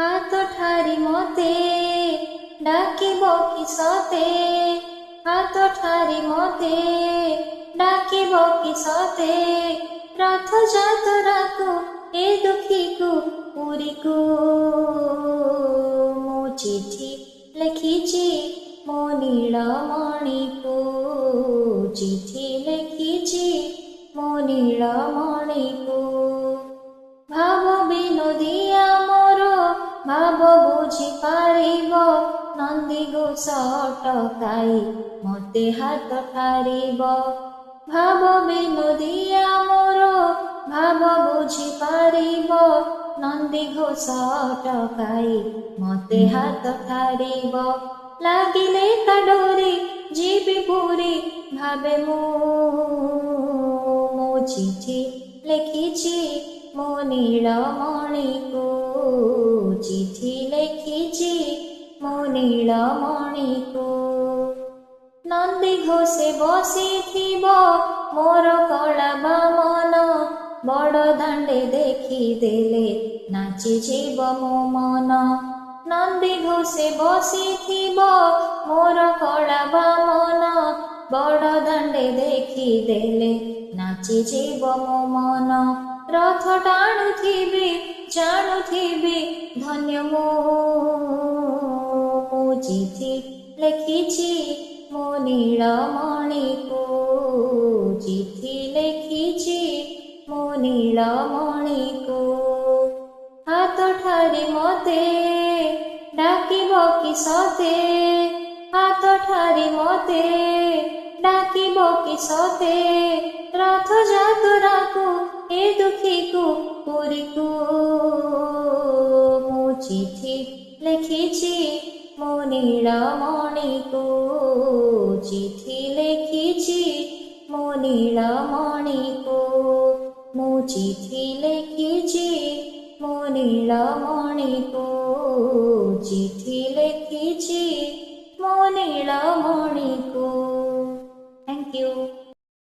ହାତ ଠାରି ମତେ ଡାକିବ କିସତେ, ହାତ ଠାରି ମତେ ଡାକିବ କିସତେ, ରଥଯାତ୍ରାକୁ ଏ ଦୁଃଖୀକୁ ପୁରୀକୁ ମୁଁ ଚିଠି ଲେଖିଛି ମୋ ନୀଳମଣିକୁ, ଚିଠି ଲେଖିଛି ମୋ ନୀଳମଣିକୁ। ଭାବ ବିନୋଦିଆ ମୋର ଭାବ ବୁଝି ପାରିବ, ନନ୍ଦିଘୋଷ ଅଟକାଇ ମତେ ହାତ ଠାରିବ। ଭାବ ବିନୋଦିଆ ମୋର ଭାବ ବୁଝି ପାରିବ, ନନ୍ଦିଘୋଷ ଅଟକାଇ ମତେ ହାତ ଠାରିବ। ଲାଗିଲେ ତା ଡୋରି ଯିବି ପୁରୀ ଭାବେ ମୁଁ ଚିଠି ଲେଖିଛି ମୋ ନୀଳମଣିକୁ, ଚିଠି ଲେଖିଛି ମୋ ନୀଳମଣିକୁ। ନନ୍ଦିଘୋଷେ ବସିଥିବ ମୋର କଳା ବାମନ, ବଡ଼ ଦାଣ୍ଡେ ଦେଖିଦେଲେ ନାଚିଯିବ ମୋ ମନ। ନନ୍ଦିଘୋଷେ ବସିଥିବ ମୋର କଳା ବାମନ, ବଡ଼ ଦାଣ୍ଡେ ଦେଖିଦେଲେ ନାଚିଯିବ ମୋ ମନ। ରଥ ଟାଣୁଥିବି ଜାଣୁଥିବି ଧନ୍ୟ ମୁଁ ଚିଠି ଲେଖିଛି ମୋ ନୀଳମଣିକୁ, ଚିଠି ଲେଖିଛି ମୋ ନୀଳମଣିକୁ। ହାତ ଠାରି ମତେ ଡାକିବ କିସତେ, ହାତ ଠାରି ମତେ ଡାକିବ କିସତେ, ରଥଯାତ୍ରାକୁ ଏ ଦୁଃଖୀକୁ ପୁରୀକୁ ମୁଁ ଚିଠି ଲେଖିଛି ମୋ ନୀଳମଣିକୁ, ଚିଠି ଲେଖିଛି ମୋ ନୀଳମଣିକୁ। ମୁଁ ଚିଠି ଲେଖିଛି ମୋ ନୀଳମଣିକୁ, ଚିଠି ଲେଖି